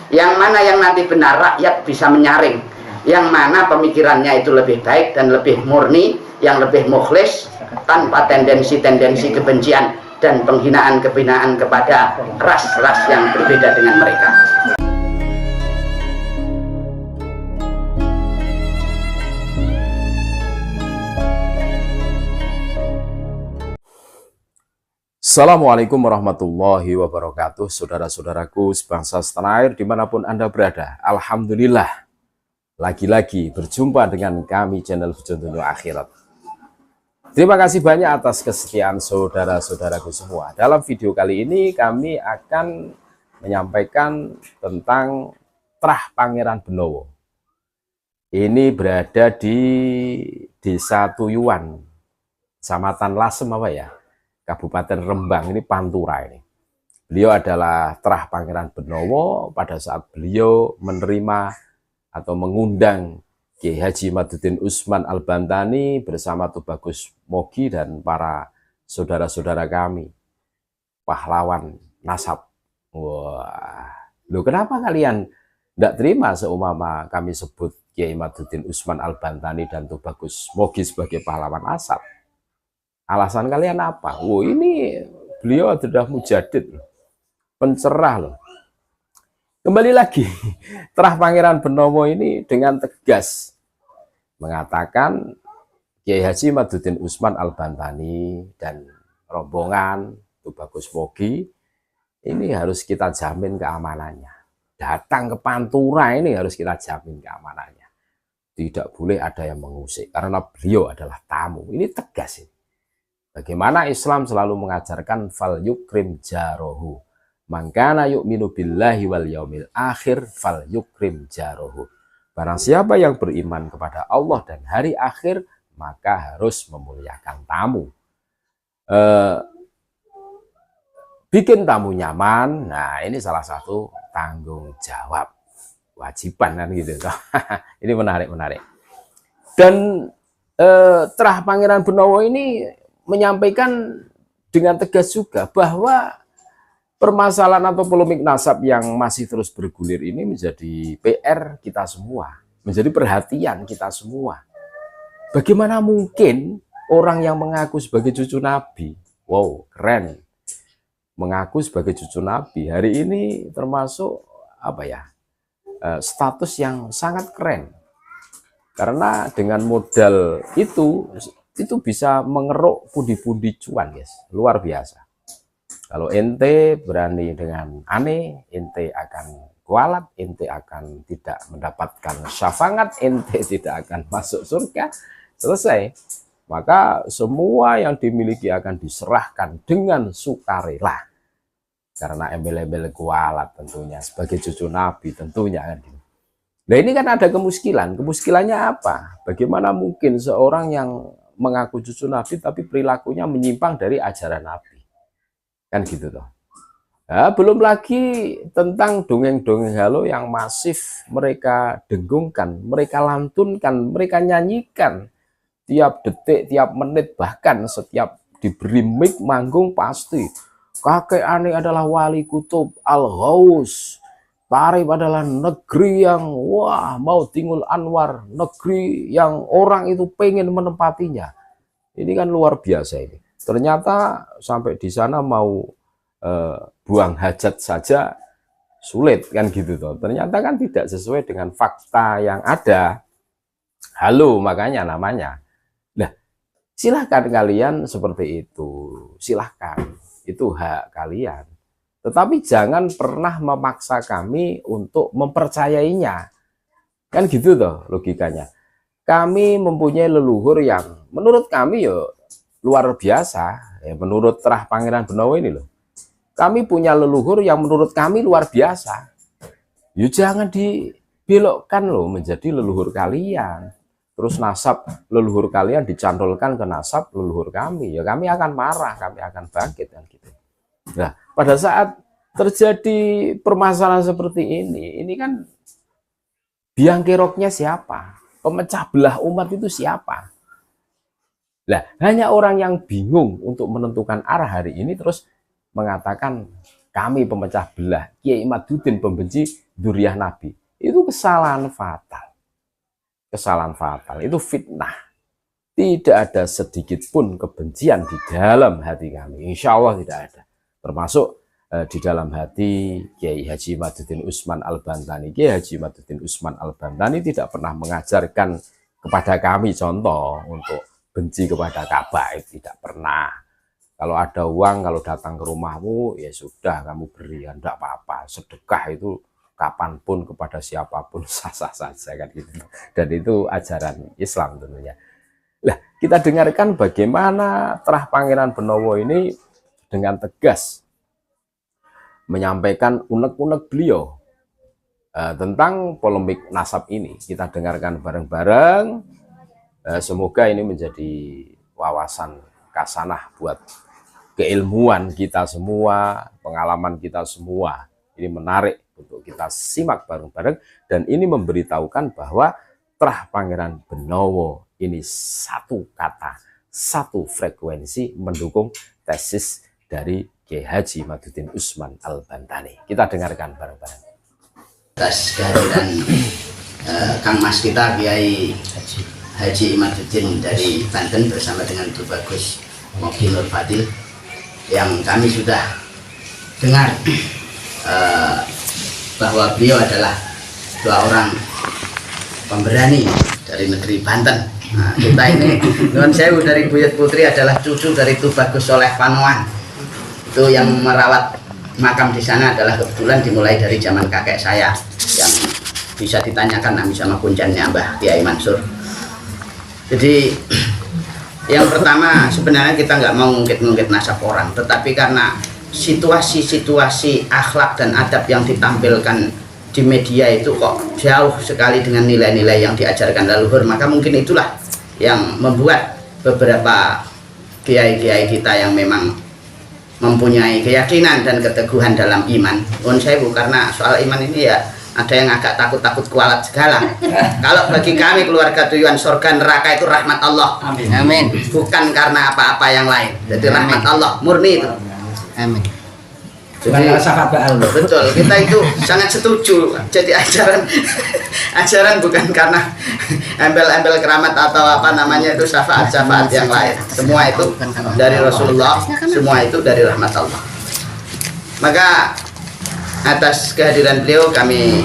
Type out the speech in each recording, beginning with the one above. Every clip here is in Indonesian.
Yang mana yang nanti benar, rakyat bisa menyaring. Yang mana pemikirannya itu lebih baik dan lebih murni, yang lebih mukhlis, tanpa tendensi-tendensi kebencian dan penghinaan-kehinaan kepada ras-ras yang berbeda dengan mereka. Assalamualaikum warahmatullahi wabarakatuh. Saudara-saudaraku sebangsa setanah air dimanapun Anda berada, alhamdulillah lagi-lagi berjumpa dengan kami channel Junjungan Akhirat. Terima kasih banyak atas kesetiaan saudara-saudaraku semua. Dalam video kali ini kami akan menyampaikan tentang Trah Pangeran Benowo. Ini berada di Desa Tuyuan, Kecamatan Lasem apa ya? Kabupaten Rembang, ini Pantura ini. Beliau adalah Trah Pangeran Benowo pada saat beliau menerima atau mengundang Kiai Haji Imaduddin Usman Al-Bantani bersama Tubagus Mogi dan para saudara-saudara kami, pahlawan nasab. Wah, loh kenapa kalian tidak terima seumpama kami sebut Kiai Imaduddin Usman Al-Bantani dan Tubagus Mogi sebagai pahlawan nasab? Alasan kalian apa? Oh, ini beliau sudah mujadid, pencerah loh. Kembali lagi, Trah Pangeran Benowo ini dengan tegas mengatakan Kiai Haji Imaduddin Usman Al-Bantani dan rombongan Tubagus Mogi ini harus kita jamin keamanannya. Datang ke Pantura ini harus kita jamin keamanannya. Tidak boleh ada yang mengusik karena beliau adalah tamu. Ini tegas ini. Bagaimana Islam selalu mengajarkan fal yukrim jarohu. Mangkana yu'minu billahi wal yaumil akhir fal yukrim jarohu. Barang siapa yang beriman kepada Allah dan hari akhir, maka harus memuliakan tamu. Bikin tamu nyaman, nah ini salah satu tanggung jawab. Wajiban kan gitu. Ini menarik. Dan Trah Pangeran Benowo ini menyampaikan dengan tegas juga bahwa permasalahan atau polemik nasab yang masih terus bergulir ini menjadi PR kita semua, menjadi perhatian kita semua. Bagaimana mungkin orang yang mengaku sebagai cucu Nabi, wow keren, mengaku sebagai cucu Nabi, hari ini termasuk apa ya, status yang sangat keren. Karena dengan modal itu bisa mengeruk pundi-pundi cuan, guys. Luar biasa. Kalau ente berani dengan aneh, ente akan kualat, ente akan tidak mendapatkan syafaat, ente tidak akan masuk surga. Selesai. Maka semua yang dimiliki akan diserahkan dengan sukarela. Karena embel-embel kualat tentunya sebagai cucu Nabi tentunya kan. Nah ini kan ada kemuskilan. Kemuskilannya apa? Bagaimana mungkin seorang yang mengaku cucu Nabi tapi perilakunya menyimpang dari ajaran Nabi, kan gitu toh. Nah, belum lagi tentang dongeng-dongeng halo yang masif mereka dengungkan, mereka lantunkan, mereka nyanyikan tiap detik, tiap menit, bahkan setiap diberi mic manggung pasti kakek aneh adalah wali kutub Al-Ghaus, Tarif adalah negeri yang wah mau tinggal Anwar, negeri yang orang itu pengen menempatinya. Ini kan luar biasa ini. Ternyata sampai di sana mau buang hajat saja sulit kan gitu toh. Ternyata kan tidak sesuai dengan fakta yang ada. Halo makanya namanya. Nah, silahkan kalian seperti itu. Silahkan. Itu hak kalian. Tetapi jangan pernah memaksa kami untuk mempercayainya. Kan gitu toh logikanya. Kami mempunyai leluhur yang menurut kami ya luar biasa. Ya, menurut Trah Pangeran Benowo ini loh. Kami punya leluhur yang menurut kami luar biasa. Ya jangan dibelokkan loh menjadi leluhur kalian. Terus nasab leluhur kalian dicantolkan ke nasab leluhur kami. Ya kami akan marah, kami akan bangkit kan gitu. Nah, pada saat terjadi permasalahan seperti ini kan biang keroknya siapa? Pemecah belah umat itu siapa? Nah, hanya orang yang bingung untuk menentukan arah hari ini terus mengatakan kami pemecah belah, Kiai Imaduddin pembenci dzurriyyah Nabi. Itu kesalahan fatal. Kesalahan fatal, itu fitnah. Tidak ada sedikit pun kebencian di dalam hati kami. Insya Allah tidak ada. Termasuk di dalam hati Kiai Haji Imaduddin Utsman Al-Bantani. Kiai Haji Imaduddin Utsman Al-Bantani tidak pernah mengajarkan kepada kami contoh untuk benci kepada Ka'bah, tidak pernah. Kalau ada uang, kalau datang ke rumahmu, ya sudah kamu beri, tidak apa-apa. Sedekah itu kapanpun kepada siapapun sah-sah saja kan gitu. Dan itu ajaran Islam tentunya. Nah, kita dengarkan bagaimana Terah Pangeran Benowo ini dengan tegas menyampaikan unek-unek beliau tentang polemik nasab ini. Kita dengarkan bareng-bareng. Semoga ini menjadi wawasan kasanah buat keilmuan kita semua, pengalaman kita semua. Ini menarik untuk kita simak bareng-bareng, dan ini memberitahukan bahwa Terah Pangeran Benowo ini satu kata, satu frekuensi mendukung tesis dari Kiai Haji Imaduddin Utsman Al-Bantani. Kita dengarkan bareng-bareng. Atas kehadiran Kang Mas kita Kiai Haji Imaduddin dari Banten bersama dengan Tuh Bagus Moki Nur Fadil, yang kami sudah dengar bahwa beliau adalah dua orang pemberani dari negeri Banten. Nah, kita ini Nuwun Sewu dari Buyut Putri adalah cucu dari Tuh Bagus Soleh Panoan. Itu yang merawat makam di sana adalah kebetulan dimulai dari zaman kakek saya, yang bisa ditanyakan Nami sama kuncannya Mbah Kiai Mansur. Jadi yang pertama, sebenarnya kita nggak mau ngungkit-ngungkit nasab orang, tetapi karena situasi-situasi akhlak dan adab yang ditampilkan di media itu kok jauh sekali dengan nilai-nilai yang diajarkan leluhur, maka mungkin itulah yang membuat beberapa kiai-kiai kita yang memang mempunyai keyakinan dan keteguhan dalam iman. Nuwun Sewu, karena soal iman ini ya ada yang agak takut-takut kualat segala. Kalau bagi kami keluarga Tuyuan, surga neraka itu rahmat Allah. Amin. Amin. Bukan karena apa-apa yang lain. Jadi rahmat Allah murni itu. Amin. Jadi, betul, kita itu sangat setuju. Jadi ajaran bukan karena embel-embel keramat atau apa namanya itu syafaat-syafaat yang lain. Semua itu dari Rasulullah, semua itu dari rahmat Allah. Maka atas kehadiran beliau kami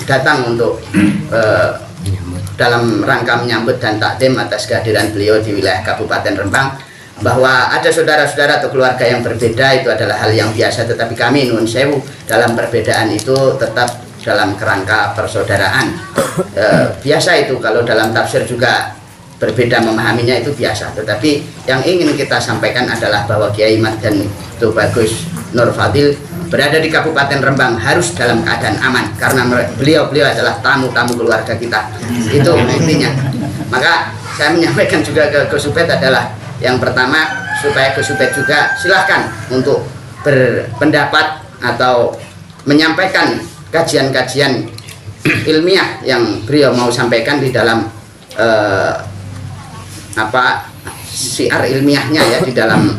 datang untuk dalam rangka menyambut dan takdim atas kehadiran beliau di wilayah Kabupaten Rembang. Bahwa ada saudara-saudara atau keluarga yang berbeda itu adalah hal yang biasa, tetapi kami Nuwun Sewu dalam perbedaan itu tetap dalam kerangka persaudaraan. Biasa itu kalau dalam tafsir juga berbeda memahaminya, itu biasa, tetapi yang ingin kita sampaikan adalah bahwa Kiai Mat dan Tuh Bagus Nur Fadil berada di Kabupaten Rembang harus dalam keadaan aman, karena beliau adalah tamu-tamu keluarga kita. Itu intinya. Maka saya menyampaikan juga ke Gus Ubed adalah yang pertama, supaya Gus Ubed juga silahkan untuk berpendapat atau menyampaikan kajian-kajian ilmiah yang beliau mau sampaikan di dalam syiar ilmiahnya ya, di dalam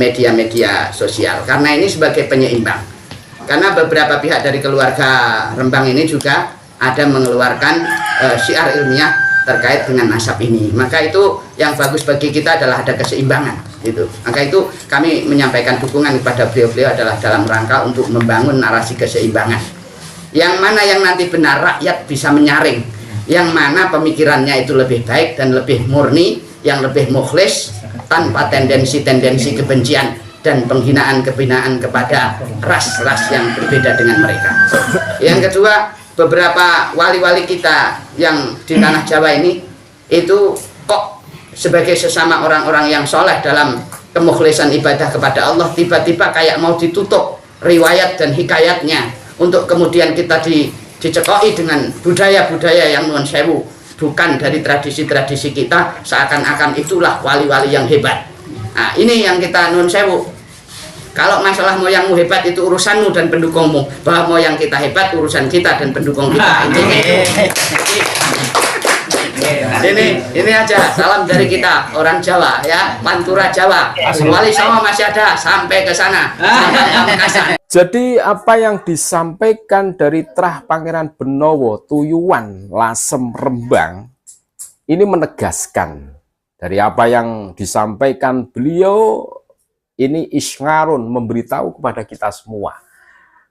media-media sosial, karena ini sebagai penyeimbang. Karena beberapa pihak dari keluarga Rembang ini juga ada mengeluarkan syiar ilmiah terkait dengan nasab ini, maka itu yang bagus bagi kita adalah ada keseimbangan gitu. Maka itu kami menyampaikan dukungan kepada beliau-beliau adalah dalam rangka untuk membangun narasi keseimbangan, yang mana yang nanti benar rakyat bisa menyaring, yang mana pemikirannya itu lebih baik dan lebih murni, yang lebih mukhlis tanpa tendensi-tendensi kebencian dan penghinaan-kehinaan kepada ras-ras yang berbeda dengan mereka. Yang kedua, beberapa wali-wali kita yang di tanah Jawa ini itu kok sebagai sesama orang-orang yang soleh dalam kemukhlisan ibadah kepada Allah, tiba-tiba kayak mau ditutup riwayat dan hikayatnya untuk kemudian kita dicekoi dengan budaya-budaya yang Nuwun Sewu bukan dari tradisi-tradisi kita, seakan-akan itulah wali-wali yang hebat. Nah, ini yang kita Nuwun Sewu. Kalau masalah moyangmu hebat itu urusanmu dan pendukungmu, bahwa moyang kita hebat urusan kita dan pendukung kita. Ini aja salam dari kita orang Jawa ya, Pantura Jawa. Wali Songo masih ada sampai ke sana. Sampai Pamekasan. Jadi apa yang disampaikan dari Trah Pangeran Benowo Tuyuwan Lasem Rembang ini menegaskan dari apa yang disampaikan beliau ini isngarun, memberitahu kepada kita semua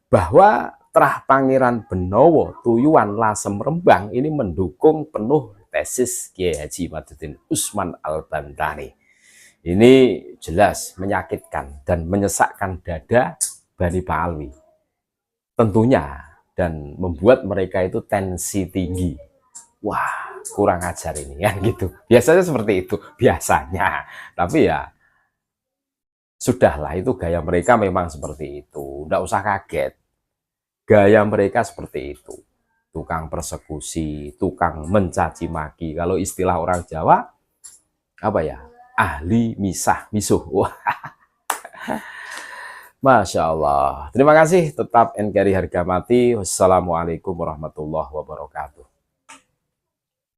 bahwa Trah Pangeran Benowo Tuyuwan Lasem Rembang ini mendukung penuh tesis Kiai Haji Madzuddin Usman Al-Bantani. Ini jelas menyakitkan dan menyesakkan dada Bani Ba'alwi tentunya, dan membuat mereka itu tensi tinggi. Wah, kurang ajar ini kan gitu. Biasanya seperti itu, biasanya. Tapi ya sudahlah, itu gaya mereka memang seperti itu. Nggak usah kaget. Gaya mereka seperti itu. Tukang persekusi, tukang mencaci maki. Kalau istilah orang Jawa, apa ya? Ahli misah, misuh. Wah. Masya Allah. Terima kasih. Tetap NKRI harga mati. Wassalamualaikum warahmatullahi wabarakatuh.